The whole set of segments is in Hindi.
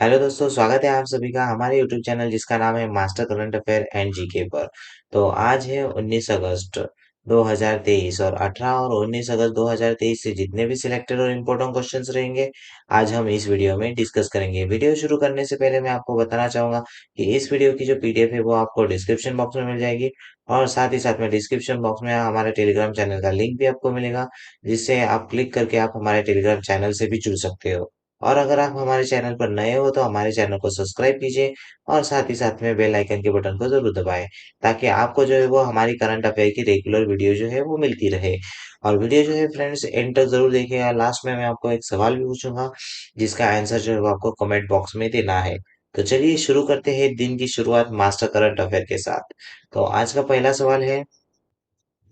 हेलो दोस्तों, स्वागत है आप सभी का हमारे यूट्यूब चैनल जिसका नाम है master current affair and GK पर। तो आज है 19 अगस्त 2023 और 18 और 19 अगस्त 2023 से जितने भी सिलेक्टेड और इम्पोर्टेंट क्वेश्चंस रहेंगे आज हम इस वीडियो में डिस्कस करेंगे। वीडियो शुरू करने से पहले मैं आपको बताना चाहूंगा कि इस वीडियो की जो पीडीएफ है वो आपको डिस्क्रिप्शन बॉक्स में मिल जाएगी और साथ ही साथ में डिस्क्रिप्शन बॉक्स में हमारे टेलीग्राम चैनल का लिंक भी आपको मिलेगा, जिससे आप क्लिक करके आप हमारे टेलीग्राम चैनल से भी जुड़ सकते हो। और अगर आप हमारे चैनल पर नए हो तो हमारे चैनल को सब्सक्राइब कीजिए और साथ ही साथ में बेल आइकन के बटन को जरूर दबाएं, ताकि आपको जो है वो हमारी करंट अफेयर की रेगुलर वीडियो जो है वो मिलती रहे। और वीडियो जो है फ्रेंड्स एंड तक जरूर देखिएगा। लास्ट में मैं आपको एक सवाल भी पूछूंगा जिसका आंसर जो है वो आपको कमेंट बॉक्स में देना है। तो चलिए शुरू करते हैं दिन की शुरुआत मास्टर करंट अफेयर के साथ। तो आज का पहला सवाल है,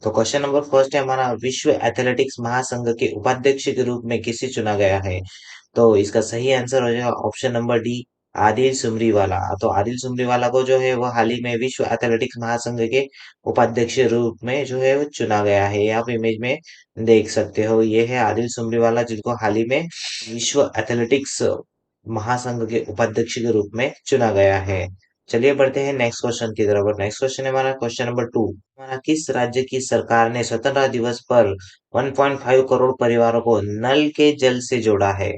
तो क्वेश्चन नंबर फर्स्ट है हमारा, विश्व एथलेटिक्स महासंघ के उपाध्यक्ष के रूप में किसे चुना गया है? तो इसका सही आंसर हो जाएगा option number D, Adille Sumariwalla. तो आदिल सुमरीवाला को जो है वो हाल ही में विश्व एथलेटिक्स महासंघ के उपाध्यक्ष रूप में जो है वो चुना गया है। ये आप इमेज में देख सकते हो, ये है आदिल सुमरीवाला जिनको हाल ही में विश्व एथलेटिक्स महासंघ के उपाध्यक्ष के रूप में चुना गया है। चलिए बढ़ते हैं नेक्स्ट क्वेश्चन की तरफ। और नेक्स्ट क्वेश्चन है हमारा क्वेश्चन नंबर टू, हमारा किस राज्य की सरकार ने स्वतंत्रता दिवस पर 1.5 करोड़ परिवारों को नल के जल से जोड़ा है?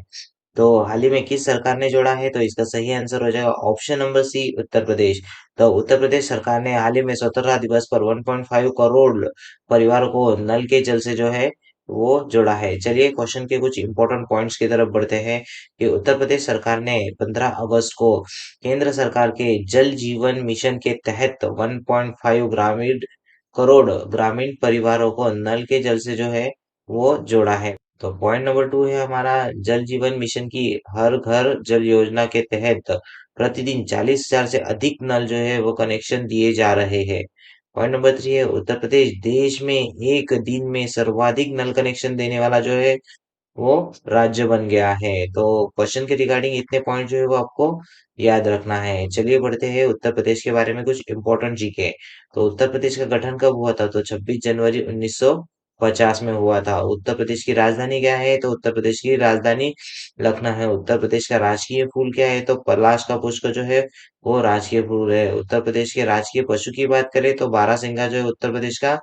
तो हाल ही में किस सरकार ने जोड़ा है? तो इसका सही आंसर हो जाएगा ऑप्शन नंबर सी, उत्तर प्रदेश। तो उत्तर प्रदेश सरकार ने हाल ही में स्वतंत्रता दिवस पर 1.5 करोड़ परिवारों को नल के जल से जो है वो जोड़ा है। चलिए क्वेश्चन के कुछ इंपॉर्टेंट पॉइंट्स की तरफ बढ़ते हैं कि उत्तर प्रदेश सरकार ने 15 अगस्त को केंद्र सरकार के जल जीवन मिशन के तहत 1.5 करोड़ ग्रामीण परिवारों को नल के जल से जो है वो जोड़ा है। तो पॉइंट नंबर टू है हमारा, जल जीवन मिशन की हर घर जल योजना के तहत प्रतिदिन 40,000 से अधिक नल जो है वो कनेक्शन दिए जा रहे हैं। पॉइंट नंबर थ्री है, उत्तर प्रदेश देश में एक दिन में सर्वाधिक नल कनेक्शन देने वाला जो है वो राज्य बन गया है। तो क्वेश्चन के रिगार्डिंग इतने पॉइंट जो है वो आपको याद रखना है। चलिए बढ़ते हैं उत्तर प्रदेश के बारे में कुछ इंपॉर्टेंट जीके। तो उत्तर प्रदेश का गठन कब हुआ था? तो 26 जनवरी 1950 में हुआ था। उत्तर प्रदेश की राजधानी क्या है? तो उत्तर प्रदेश की राजधानी लखनऊ है। उत्तर प्रदेश का राजकीय फूल क्या है? तो पलाश का पुष्प जो है वो राजकीय फूल है। उत्तर प्रदेश के राजकीय पशु की बात करें तो बारहसिंगा जो है उत्तर प्रदेश का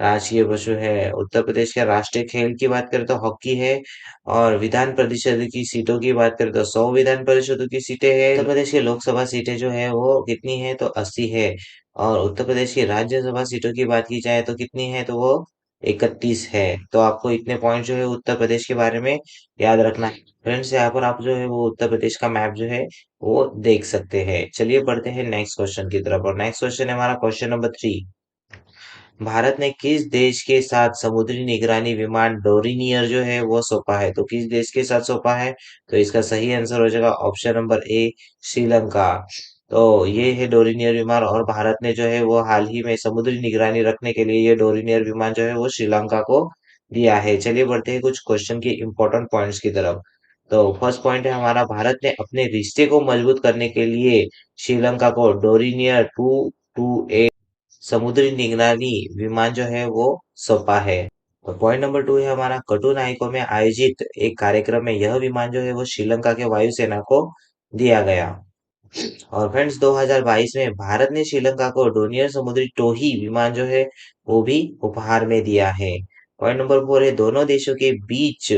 राजकीय पशु है। उत्तर प्रदेश के राष्ट्रीय खेल की बात करें तो हॉकी है। और विधान परिषद की सीटों की बात करें तो 100 विधान परिषदों की सीटें हैं। उत्तर प्रदेश की लोकसभा सीटें जो है वो कितनी है? तो 80 है। और उत्तर प्रदेश की राज्यसभा सीटों की बात की जाए तो कितनी है? तो वो 31 है। तो आपको इतने पॉइंट जो है उत्तर प्रदेश के बारे में याद रखना है। फ्रेंड्स यहाँ पर आप जो है वो उत्तर प्रदेश का मैप जो है वो देख सकते हैं। चलिए बढ़ते हैं नेक्स्ट क्वेश्चन की तरफ। और नेक्स्ट क्वेश्चन है हमारा क्वेश्चन नंबर थ्री, भारत ने किस देश के साथ समुद्री निगरानी विमान डोरिनियर जो है वो सौंपा है? तो किस देश के साथ सौंपा है? तो इसका सही आंसर हो जाएगा ऑप्शन नंबर ए, श्रीलंका। तो ये है डोरिनियर विमान और भारत ने जो है वो हाल ही में समुद्री निगरानी रखने के लिए ये डोरिनियर विमान जो है वो श्रीलंका को दिया है। चलिए बढ़ते हैं कुछ क्वेश्चन के इंपॉर्टेंट पॉइंट्स की तरफ। तो फर्स्ट पॉइंट है हमारा, भारत ने अपने रिश्ते को मजबूत करने के लिए श्रीलंका को डोरिनियर 228 समुद्री निगरानी विमान जो है वो सौंपा है। और पॉइंट नंबर टू है हमारा, कटुनाइको में आयोजित एक कार्यक्रम में यह विमान जो है वो श्रीलंका के वायुसेना को दिया गया। और फ्रेंड्स 2022 में भारत ने श्रीलंका को डोनियर समुद्री टोही विमान जो है वो भी उपहार में दिया है। पॉइंट नंबर फोर है, दोनों देशों के बीच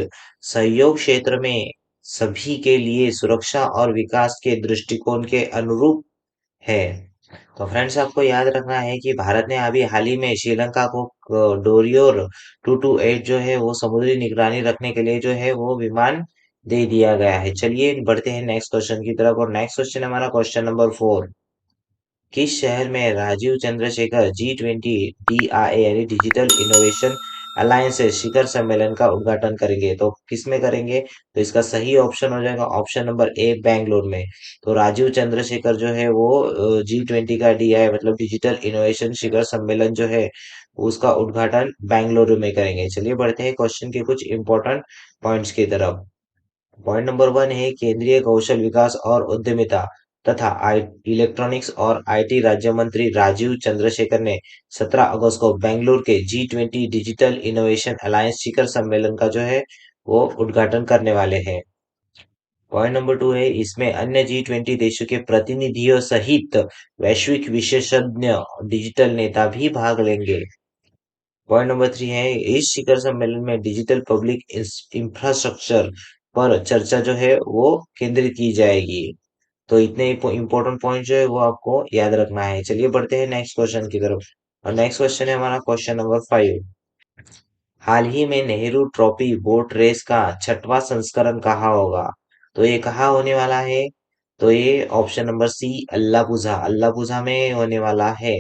सहयोग क्षेत्र में सभी के लिए सुरक्षा और विकास के दृष्टिकोण के अनुरूप है। तो फ्रेंड्स आपको याद रखना है कि भारत ने अभी हाल ही में श्रीलंका को डोरियर 228 जो है वो समुद्री निगरानी रखने के लिए जो है वो विमान दे दिया गया है। चलिए बढ़ते हैं नेक्स्ट क्वेश्चन की तरफ। और नेक्स्ट क्वेश्चन हमारा क्वेश्चन नंबर फोर, किस शहर में राजीव चंद्रशेखर G20 DIA यानी डिजिटल इनोवेशन अलायंस शिखर सम्मेलन का उद्घाटन करेंगे? तो किस में करेंगे? तो इसका सही ऑप्शन हो जाएगा ऑप्शन नंबर ए, बैंगलोर में। तो राजीव चंद्रशेखर जो है वो G20 का DIA मतलब डिजिटल इनोवेशन शिखर सम्मेलन जो है उसका उद्घाटन बेंगलुरु में करेंगे। चलिए बढ़ते हैं क्वेश्चन के कुछ इंपॉर्टेंट पॉइंट्स की तरफ। पॉइंट नंबर वन है, केंद्रीय कौशल विकास और उद्यमिता तथा इलेक्ट्रॉनिक्स और आईटी राज्य मंत्री राजीव चंद्रशेखर ने 17 अगस्त को बेंगलुरु के G20 डिजिटल इनोवेशन अलायंस शिखर सम्मेलन का जो है वो उद्घाटन करने वाले हैं। पॉइंट नंबर 2 है, इसमें अन्य G20 देशों के प्रतिनिधियों सहित वैश्विक विशेषज्ञ डिजिटल नेता भी भाग लेंगे। पॉइंट नंबर 3 है, इस शिखर सम्मेलन में डिजिटल पब्लिक इंफ्रास्ट्रक्चर पर चर्चा जो है वो केंद्रित की जाएगी। तो इतने इंपॉर्टेंट पॉइंट जो है वो आपको याद रखना है। चलिए बढ़ते हैं नेक्स्ट क्वेश्चन की तरफ। और नेक्स्ट क्वेश्चन है हमारा क्वेश्चन नंबर 5। हाल ही में नेहरू ट्रॉफी बोट रेस का छठवां संस्करण कहाँ होगा? तो ये कहाँ होने वाला है? तो ये ऑप्शन नंबर सी, अल्लापुझा, अल्लापुझा में होने वाला है।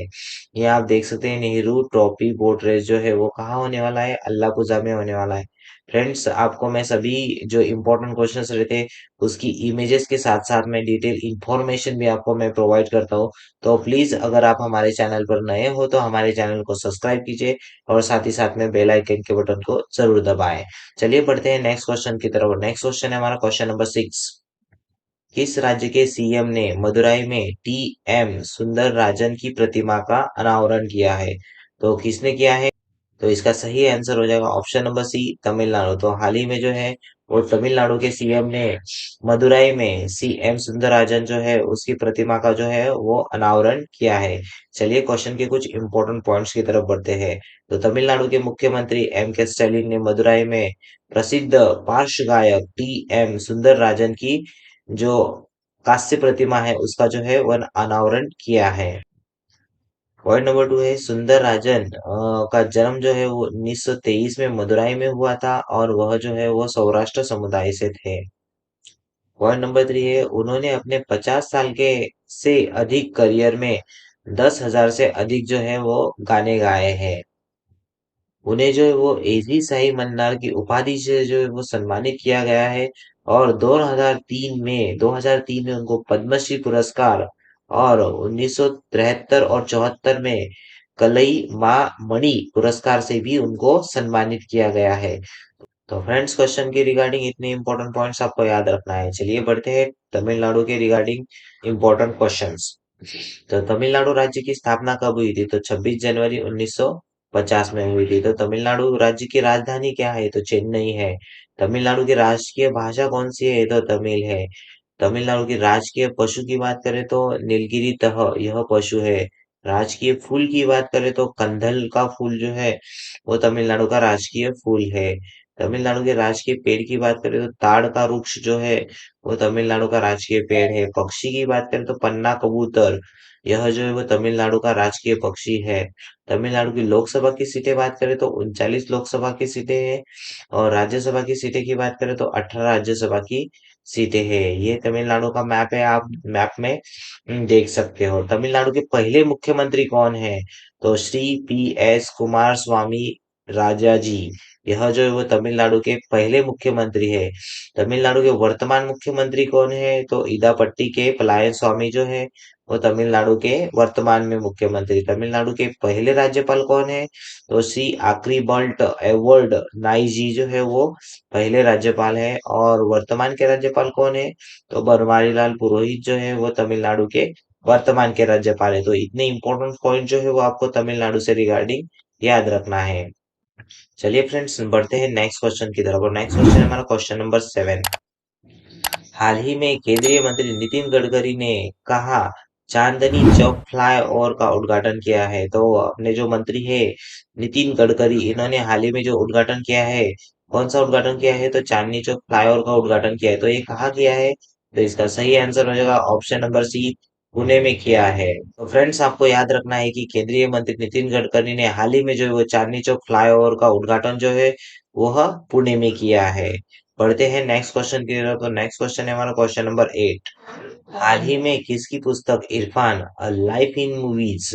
ये आप देख सकते हैं, नेहरू ट्रॉफी बोट रेस जो है वो कहाँ होने वाला है? अल्लापुझा में होने वाला है। फ्रेंड्स, आपको मैं सभी जो इम्पोर्टेंट क्वेश्चंस रहते हैं उसकी इमेजेस के साथ साथ में डिटेल इंफॉर्मेशन भी आपको मैं प्रोवाइड करता हूँ। तो प्लीज अगर आप हमारे चैनल पर नए हो तो हमारे चैनल को सब्सक्राइब कीजिए और साथ ही साथ में बेल आइकन के बटन को जरूर दबाएं। चलिए बढ़ते हैं नेक्स्ट क्वेश्चन की तरफ। नेक्स्ट क्वेश्चन है हमारा क्वेश्चन नंबर 6। किस राज्य के सीएम ने मदुरई में टी.एम. सुंदरराजन की प्रतिमा का अनावरण किया है? तो किसने किया है? तो इसका सही आंसर हो जाएगा ऑप्शन नंबर सी, तमिलनाडु। तो हाल ही में जो है वो तमिलनाडु के सीएम ने मदुरई में सीएम सुंदरराजन जो है उसकी प्रतिमा का जो है वो अनावरण किया है। चलिए क्वेश्चन के कुछ इंपॉर्टेंट पॉइंट्स की तरफ बढ़ते हैं। तो तमिलनाडु के मुख्यमंत्री M.K. स्टालिन ने मदुरई में प्रसिद्ध पार्श्व गायक टी.एम. सुंदरराजन की जो कांस्य प्रतिमा है उसका जो है वह अनावरण किया है। पॉइंट नंबर 2 है, सुंदर राजन का जन्म जो है वो 1923 में मदुरई में हुआ था और वह जो है वो सौराष्ट्र समुदाय से थे। पॉइंट नंबर 3 है, उन्होंने अपने 50 साल के से अधिक करियर में 10,000 से अधिक जो है वो गाने गाए हैं। उन्हें जो है वो एजी शाही मन्नार की उपाधि से जो है वो सम्मानित किया गया है। और 2003 में उनको पद्मश्री पुरस्कार और 1973 और 74 में कलई माँ मणि पुरस्कार से भी उनको सम्मानित किया गया है। तो फ्रेंड्स, क्वेश्चन के रिगार्डिंग इतने इंपॉर्टेंट पॉइंट्स आपको याद रखना है। चलिए बढ़ते हैं तमिलनाडु के रिगार्डिंग इंपॉर्टेंट क्वेश्चंस। तो तमिलनाडु राज्य की स्थापना कब हुई थी? तो 26 जनवरी 1950 में हुई थी। तो तमिलनाडु राज्य की राजधानी क्या है? तो चेन्नई है। तमिलनाडु की राष्ट्रीय भाषा कौन सी है? तो तमिल है। तमिलनाडु की राजकीय पशु की बात करें तो नीलगिरी तह यह पशु है। राजकीय फूल की बात करें तो कंदल का फूल जो है वो तमिलनाडु का राजकीय फूल है। तमिलनाडु के राजकीय पेड़ की बात करें तो ताड़ का वृक्ष जो है वो तमिलनाडु का राजकीय पेड़ है। पक्षी की बात करें तो पन्ना कबूतर, यह जो है वो तमिलनाडु का राजकीय पक्षी है। तमिलनाडु की लोकसभा की सीटें बात करें तो 39 लोकसभा की सीटें हैं। और राज्यसभा की सीटें की बात करें तो 18 राज्यसभा की सीटें हैं। ये तमिलनाडु का मैप है, आप मैप में देख सकते हो। तमिलनाडु के पहले मुख्यमंत्री कौन है? तो श्री P.S. कुमार स्वामी राजा जी, यह जो है वो तमिलनाडु के पहले मुख्यमंत्री है। तमिलनाडु के वर्तमान मुख्यमंत्री कौन है? तो इदापट्टी के पलायन स्वामी जो है वो तमिलनाडु के वर्तमान में मुख्यमंत्री। तमिलनाडु के पहले राज्यपाल कौन है? तो श्री आक्रीबल्ट एवॉर्ड नाई जी जो है वो पहले राज्यपाल है। और वर्तमान के राज्यपाल कौन है? तो बनवारी लाल पुरोहित जो है वो तमिलनाडु के वर्तमान के राज्यपाल है। तो इतने इंपॉर्टेंट पॉइंट जो है वो आपको तमिलनाडु से रिगार्डिंग याद रखना है। चलिए फ्रेंड्स, बढ़ते हैं नेक्स्ट क्वेश्चन की तरफ। और नेक्स्ट क्वेश्चन है हमारा क्वेश्चन नंबर 7। हाल ही में केंद्रीय मंत्री नितिन गडकरी ने कहा चांदनी चौक फ्लाईओवर का उद्घाटन किया है? तो अपने जो मंत्री है नितिन गडकरी, इन्होंने हाल ही में जो उद्घाटन किया है, कौन सा उद्घाटन किया है? तो चांदनी चौक फ्लाईओवर का उद्घाटन किया है। तो ये कहाँ किया है? तो इसका सही आंसर हो जाएगा ऑप्शन नंबर सी, पुणे में किया है। तो फ्रेंड्स, आपको याद रखना है कि केंद्रीय मंत्री नितिन गडकरी ने हाल ही में जो है वो चांदनी चौक फ्लाईओवर का उद्घाटन जो है वह पुणे में किया है। पढ़ते हैं नेक्स्ट क्वेश्चन की तरफ। तो नेक्स्ट क्वेश्चन है हमारा क्वेश्चन नंबर 8। हाल ही में किसकी पुस्तक Irfan a life in movies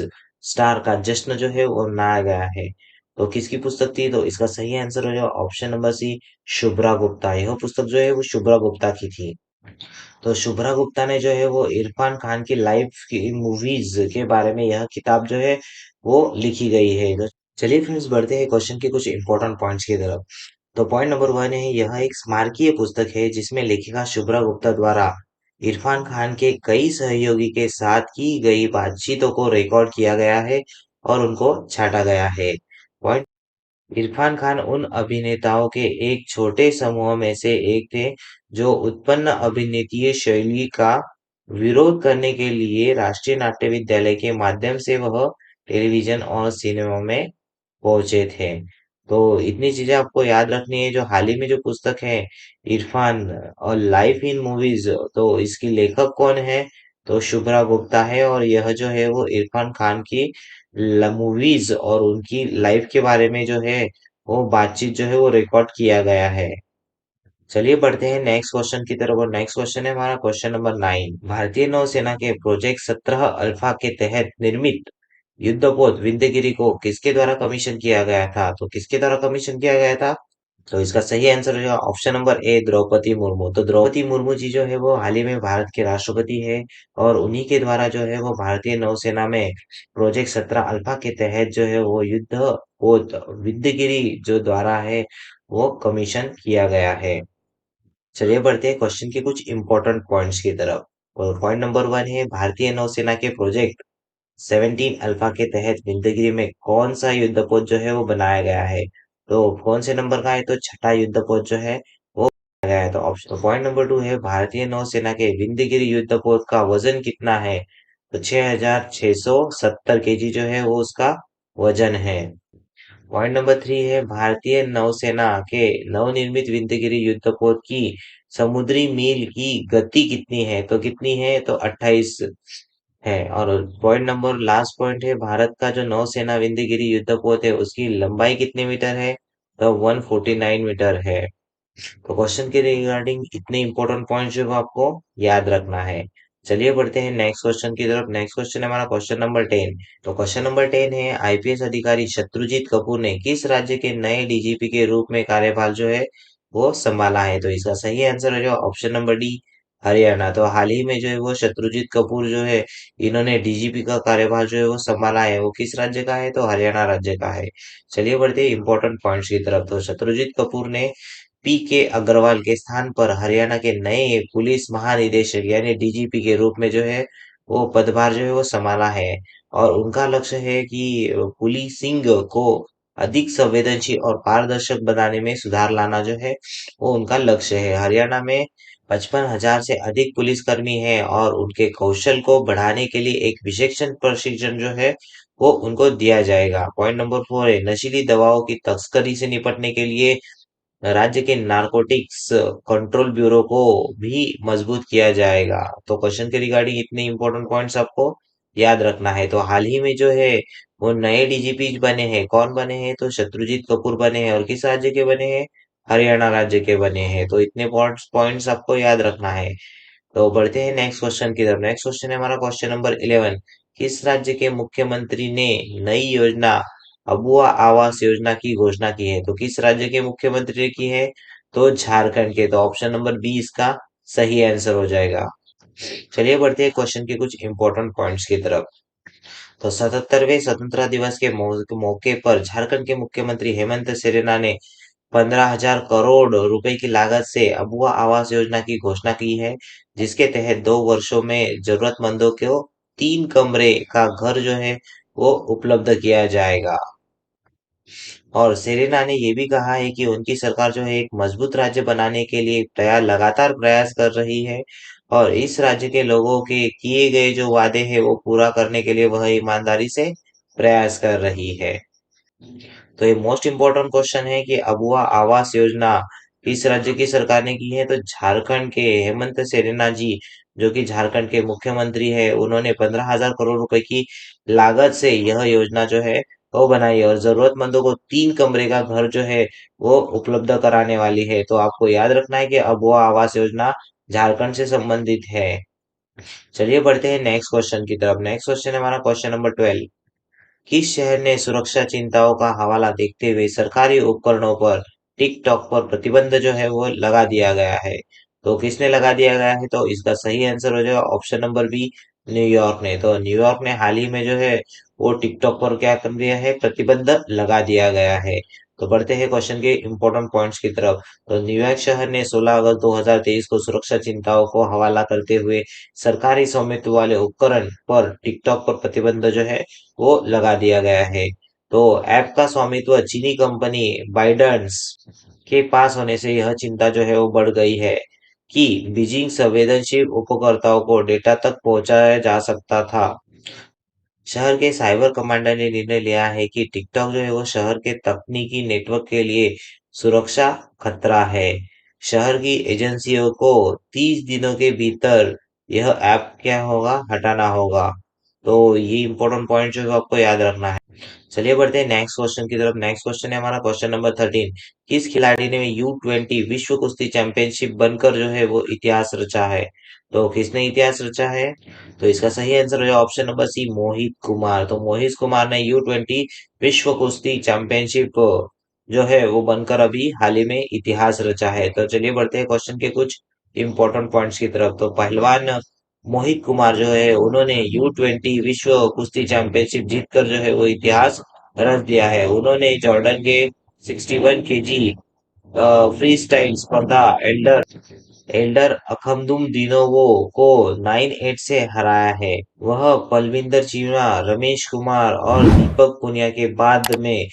star का जश्न जो है वो मनाया गया है? तो किसकी पुस्तक थी? तो इसका सही आंसर हो जाएगा option number C, Shubhra Gupta. यह पुस्तक जो है वो शुभ्रा गुप्ता की थी। तो शुभ्रा गुप्ता ने जो है वो इरफान खान की लाइफ की मूवीज के बारे में यह किताब जो है वो लिखी गई है। तो चलिए फ्रेंड्स, बढ़ते हैं क्वेश्चन के कुछ इंपॉर्टेंट पॉइंट्स की तरफ। तो पॉइंट नंबर 1 है, यह एक स्मारकीय पुस्तक है जिसमें लेखिका शुभ्रा गुप्ता द्वारा इरफान खान के कई सहयोगी के साथ की गई बातचीतों को रिकॉर्ड किया गया है और उनको छाटा गया है। पॉइंट इरफान खान उन अभिनेताओं के एक छोटे समूह में से एक थे जो उत्पन्न अभिनीतीय शैली का विरोध करने के लिए राष्ट्रीय नाट्य विद्यालय के माध्यम से वह टेलीविजन और सिनेमा में पहुंचे थे। तो इतनी चीजें आपको याद रखनी है। जो हाल ही में जो पुस्तक है इरफान और लाइफ इन मूवीज, तो इसकी लेखक कौन है? तो शुभ्रा गुप्ता है। और यह जो है वो इरफान खान की मूवीज और उनकी लाइफ के बारे में जो है वो बातचीत जो है वो रिकॉर्ड किया गया है। चलिए बढ़ते हैं नेक्स्ट क्वेश्चन की तरफ। और नेक्स्ट क्वेश्चन है हमारा क्वेश्चन नंबर 9। भारतीय नौसेना के प्रोजेक्ट 17 अल्फा के तहत निर्मित युद्धपोत विंध्यगिरि को किसके द्वारा कमीशन किया गया था? तो किसके द्वारा कमीशन किया गया था? तो इसका सही आंसर हो जाएगा option number A, Droupadi Murmu. तो द्रौपदी मुर्मू जी जो है वो हाल ही में भारत के राष्ट्रपति है। और उन्हीं के द्वारा जो है वो भारतीय नौसेना में प्रोजेक्ट 17 अल्फा के तहत जो है वो युद्ध पोत विंध्यगिरि जो द्वारा है वो कमीशन किया गया है। चलिए बढ़ते हैं क्वेश्चन के कुछ इंपॉर्टेंट पॉइंट्स की तरफ। और पॉइंट नंबर 1 है भारतीय नौसेना के प्रोजेक्ट 17 अल्फा के तहत विंध्यगिरि में कौन सा युद्धपोत जो है वो बनाया गया है? तो कौन से नंबर का है? तो छठा युद्धपोत जो है वो बनाया गया है। तो ऑप्शन पॉइंट नंबर 2 है भारतीय नौसेना के विंध्यगिरि युद्धपोत का वजन कितना है? तो 6670 केजी जो है वो उसका वजन है। पॉइंट नंबर 3 है भारतीय नौसेना के नवनिर्मित विंध्यगिरि युद्धपोत की समुद्री मील की गति कितनी है? तो कितनी है? तो 28 है। और पॉइंट नंबर लास्ट पॉइंट है भारत का जो नौसेना विंध्यगिरि युद्धपोत है उसकी लंबाई कितने मीटर है? तो 149 मीटर है। तो क्वेश्चन के रिगार्डिंग इतने इंपॉर्टेंट पॉइंट जो है वो आपको याद रखना है। चलिए बढ़ते हैं नेक्स्ट क्वेश्चन की तरफ। नेक्स्ट क्वेश्चन है हमारा क्वेश्चन नंबर 10। तो क्वेश्चन नंबर 10 है आईपीएस अधिकारी शत्रुजीत कपूर ने किस राज्य के नए डीजीपी के रूप में कार्यभार जो है वो संभाला है? तो इसका सही आंसर हो जाएगा ऑप्शन नंबर डी, हरियाणा। तो हाल ही में जो है वो शत्रुजीत कपूर जो है इन्होंने डीजीपी का कार्यभार जो है वो संभाला है। वो किस राज्य का है? तो हरियाणा राज्य का है। चलिए बढ़ते हैं इंपॉर्टेंट पॉइंट्स की तरफ। तो शत्रुजीत कपूर ने पी के अग्रवाल के स्थान पर हरियाणा के नए पुलिस महानिदेशक यानी डीजीपी के रूप में जो है वो पदभार जो है वो संभाला है। और उनका लक्ष्य है कि पुलिसिंग को अधिक संवेदनशील और पारदर्शक बनाने में सुधार लाना जो है वो उनका लक्ष्य है। हरियाणा में 55,000 से अधिक पुलिसकर्मी हैं और उनके कौशल को बढ़ाने के लिए एक विशेषण प्रशिक्षण जो है वो उनको दिया जाएगा। पॉइंट नंबर 4 है नशीली दवाओं की तस्करी से निपटने के लिए राज्य के नारकोटिक्स कंट्रोल ब्यूरो को भी मजबूत किया जाएगा। तो क्वेश्चन के रिगार्डिंग इतने इंपॉर्टेंट पॉइंट्स आपको याद रखना है। तो हाल ही में जो है वो नए डीजीपी बने हैं। कौन बने हैं? तो शत्रुजीत कपूर बने हैं। और किस राज्य के बने हैं? हरियाणा राज्य के बने हैं। तो इतने पॉइंट्स आपको याद रखना है। तो बढ़ते हैं नेक्स्ट क्वेश्चन की तरफ। नेक्स्ट क्वेश्चन है हमारा क्वेश्चन नंबर 11। किस राज्य के मुख्यमंत्री ने नई योजना अबुआ आवास योजना की घोषणा की है? तो किस राज्य के मुख्यमंत्री ने की है? तो झारखंड के। तो ऑप्शन नंबर बी इसका सही आंसर हो जाएगा। चलिए बढ़ते हैं क्वेश्चन के कुछ इंपॉर्टेंट पॉइंट्स की तरफ। तो 77वें स्वतंत्रता दिवस के मौके पर झारखंड के मुख्यमंत्री हेमंत सोरेन ने 15,000 करोड़ रुपए की लागत से अबुआ आवास योजना की घोषणा की है, जिसके तहत 2 वर्षों में जरूरतमंदों को 3 कमरे का घर जो है वो उपलब्ध किया जाएगा। और सेरेना ने ये भी कहा है कि उनकी सरकार जो है एक मजबूत राज्य बनाने के लिए लगातार प्रयास कर रही है। और इस राज्य के लोगों के किए गए जो वादे हैं वो पूरा करने के लिए वह ईमानदारी से प्रयास कर रही है। तो ये मोस्ट इम्पोर्टेंट क्वेश्चन है कि अबुआ आवास योजना किस राज्य की सरकार ने की है? तो झारखंड के हेमंत सेरेना जी जो कि झारखंड के मुख्यमंत्री है, उन्होंने 15,000 करोड़ रुपए की लागत से यह योजना जो है वो बनाई है। और जरूरतमंदों को 3 कमरे का घर जो है वो उपलब्ध कराने वाली है। तो आपको याद रखना है कि अबुआ आवास योजना झारखंड से संबंधित है। चलिए बढ़ते हैं नेक्स्ट क्वेश्चन की तरफ। नेक्स्ट क्वेश्चन है हमारा क्वेश्चन नंबर 12। किस शहर ने सुरक्षा चिंताओं का हवाला देखते हुए सरकारी उपकरणों पर टिकटॉक पर प्रतिबंध जो है वो लगा दिया गया है? तो किसने लगा दिया गया है? तो इसका सही आंसर हो जाएगा ऑप्शन नंबर बी, न्यूयॉर्क ने। तो न्यूयॉर्क ने हाल ही में जो है वो टिकटॉक पर क्या कर दिया है? प्रतिबंध लगा दिया गया है। तो बढ़ते हैं क्वेश्चन के इंपॉर्टेंट पॉइंट्स की तरफ। तो न्यूयॉर्क शहर ने 16 अगस्त 2023 को सुरक्षा चिंताओं को हवाला करते हुए सरकारी स्वामित्व वाले उपकरण पर टिकटॉक पर प्रतिबंध जो है वो लगा दिया गया है। तो ऐप का स्वामित्व चीनी कंपनी बाइडेंस के पास होने से यह चिंता जो है वो बढ़ गई है कि बीजिंग संवेदनशील उपभोक्ताओं को डेटा तक पहुंचाया जा सकता था। शहर के साइबर कमांडर ने निर्णय लिया है कि टिकटॉक जो है वो शहर के तकनीकी नेटवर्क के लिए सुरक्षा खतरा है। शहर की एजेंसियों को 30 दिनों के भीतर यह ऐप क्या होगा, हटाना होगा। तो ये इंपॉर्टेंट पॉइंट जो है आपको याद रखना है। चलिए बढ़ते हैं नेक्स्ट क्वेश्चन की तरफ। नेक्स्ट क्वेश्चन है हमारा क्वेश्चन नंबर 13। किस खिलाड़ी ने U20 विश्व कुश्ती चैंपियनशिप बनकर जो है वो इतिहास रचा है? तो किसने इतिहास रचा है? तो इसका सही आंसर हो जाएगा ऑप्शन नंबर सी, मोहित कुमार। तो मोहित कुमार ने U20 विश्व कुश्ती चैंपियनशिप जो है वो बनकर अभी हाल ही में इतिहास रचा है। तो चलिए बढ़ते हैं क्वेश्चन के कुछ इंपॉर्टेंट पॉइंट्स की तरफ। तो पहलवान मोहित कुमार जो है उन्होंने U20 विश्व कुश्ती चैंपियनशिप जीतकर जो है वो इतिहास रच दिया है। उन्होंने जॉर्डन के 61 केजी फ्री स्टाइल स्पर्धा एल्डर एल्डर अखमदुम दिनोवो को 9-8 से हराया है। वह पलविंदर चीना, रमेश कुमार और दीपक पुनिया के बाद में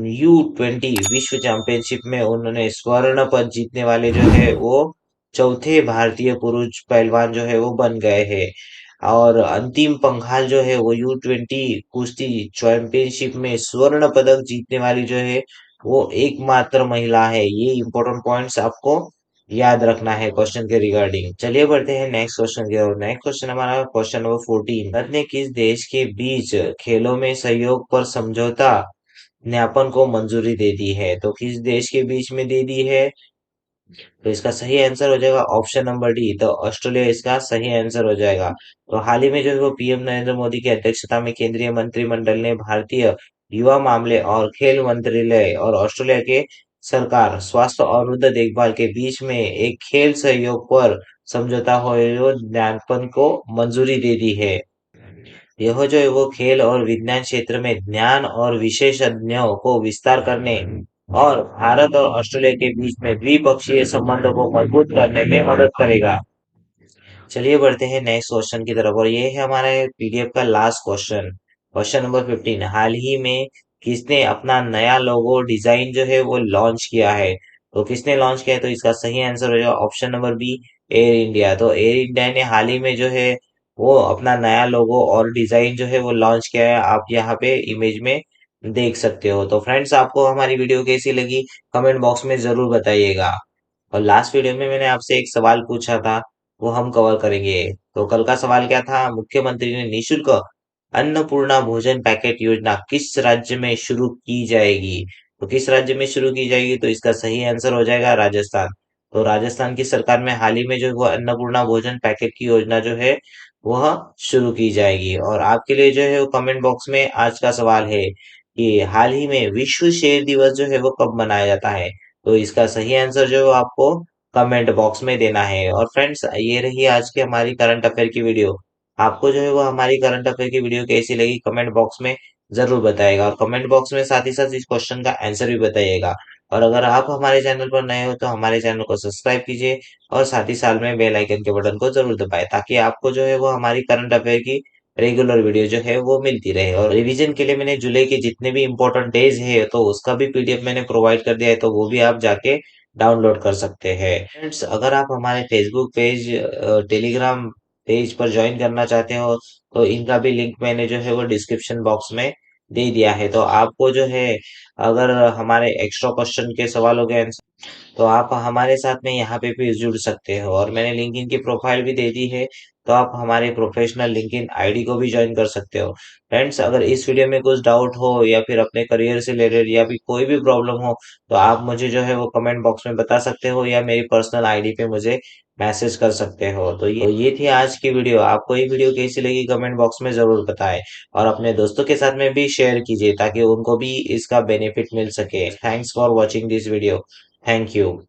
U20 विश्व चैंपियनशिप में उन्होंने स्वर्ण पद जीतने वाले जो है वो चौथे भारतीय पुरुष पहलवान जो है वो बन गए हैं। और अंतिम पंघाल जो है वो U20 कुश्ती चैंपियनशिप में स्वर्ण पदक जीतने वाली जो है वो एकमात्र महिला है। ये इंपॉर्टेंट पॉइंट्स आपको याद रखना है क्वेश्चन के रिगार्डिंग। चलिए बढ़ते हैं नेक्स्ट क्वेश्चन की ओर। नेक्स्ट क्वेश्चन हमारा क्वेश्चन नंबर 14। भारत ने किस देश के बीच खेलों में सहयोग पर समझौता ज्ञापन को मंजूरी दे दी है? तो किस देश के बीच में दे दी है? तो इसका सही आंसर हो जाएगा ऑप्शन नंबर डी, तो ऑस्ट्रेलिया इसका सही आंसर हो जाएगा। तो हाल ही में जो है वो पीएम नरेंद्र मोदी की अध्यक्षता में केंद्रीय मंत्रिमंडल ने भारतीय युवा मामले और खेल मंत्रालय और ऑस्ट्रेलिया के सरकार स्वास्थ्य और वृद्ध देखभाल के बीच में एक खेल सहयोग पर समझौता हुए ज्ञापन को मंजूरी दे दी है। यह जो है वो खेल और विज्ञान क्षेत्र में ज्ञान और विशेषज्ञों को विस्तार करने और भारत और ऑस्ट्रेलिया के बीच में द्विपक्षीय संबंधों को मजबूत करने में मदद करेगा। चलिए बढ़ते हैं नेक्स्ट क्वेश्चन की तरफ और ये है हमारे पीडीएफ का लास्ट क्वेश्चन। Question number 15। हाल ही में किसने अपना नया लोगो डिजाइन जो है वो लॉन्च किया है? तो किसने लॉन्च किया है? तो इसका सही आंसर हो जाएगा option number B, Air India. तो एयर इंडिया ने हाल ही में जो है वो अपना नया लोगो और डिजाइन जो है वो लॉन्च किया है। आप यहाँ पे इमेज में देख सकते हो। तो फ्रेंड्स, आपको हमारी वीडियो कैसी लगी कमेंट बॉक्स में जरूर बताइएगा। और लास्ट वीडियो में मैंने आपसे एक सवाल पूछा था, वो हम कवर करेंगे। तो कल का सवाल क्या था? मुख्यमंत्री ने निशुल्क अन्नपूर्णा भोजन पैकेट योजना किस राज्य में शुरू की जाएगी? तो किस राज्य में शुरू की जाएगी? तो इसका सही आंसर हो जाएगा राजस्थान। तो राजस्थान की सरकार में हाल ही में जो है वो अन्नपूर्णा भोजन पैकेट की योजना जो है वह शुरू की जाएगी। और आपके लिए जो है वो कमेंट बॉक्स में आज का सवाल है कि हाल ही में विश्व शेर दिवस जो है वो कब मनाया जाता है? तो इसका सही आंसर जो है वो आपको कमेंट बॉक्स में देना है। और फ्रेंड्स, ये रही आज की हमारी करंट अफेयर की वीडियो। आपको जो है वो हमारी करंट अफेयर की वीडियो कैसी लगी कमेंट बॉक्स में जरूर बताइएगा। और कमेंट बॉक्स में साथ ही साथ इस क्वेश्चन का आंसर भी बताइएगा। और अगर आप हमारे चैनल पर नए हो तो हमारे चैनल को सब्सक्राइब कीजिए और साथ ही साथ में बेल आइकन के बटन को जरूर दबाएं ताकि आपको जो है वो हमारी करंट अफेयर की रेगुलर वीडियो जो है वो मिलती रहे। और रिवीजन के लिए मैंने जुलाई के जितने भी इंपॉर्टेंट डेज है तो उसका भी पीडीएफ मैंने प्रोवाइड कर दिया है, तो वो भी आप जाके डाउनलोड कर सकते हैं। फ्रेंड्स, अगर आप हमारे फेसबुक पेज, टेलीग्राम पेज पर ज्वाइन करना चाहते हो तो इनका भी लिंक मैंने जो है वो डिस्क्रिप्शन बॉक्स में दे दिया है। तो आपको जो है अगर हमारे एक्स्ट्रा क्वेश्चन के सवालों के तो आप हमारे साथ में यहाँ पे भी जुड़ सकते हो। और मैंने लिंक्डइन की प्रोफाइल भी दे दी है, तो आप हमारे प्रोफेशनल लिंक्डइन आईडी को भी ज्वाइन कर सकते हो। फ्रेंड्स, अगर इस वीडियो में कुछ डाउट हो या फिर अपने करियर से रिलेटेड या फिर कोई भी प्रॉब्लम हो तो आप मुझे जो है वो कमेंट बॉक्स में बता सकते हो या मेरी पर्सनल आईडी पे मुझे मैसेज कर सकते हो। तो ये थी आज की वीडियो। आपको ये वीडियो कैसी लगी कमेंट बॉक्स में जरूर बताएं और अपने दोस्तों के साथ में भी शेयर कीजिए ताकि उनको भी इसका बेनिफिट मिल सके। Thanks for watching this video. Thank you.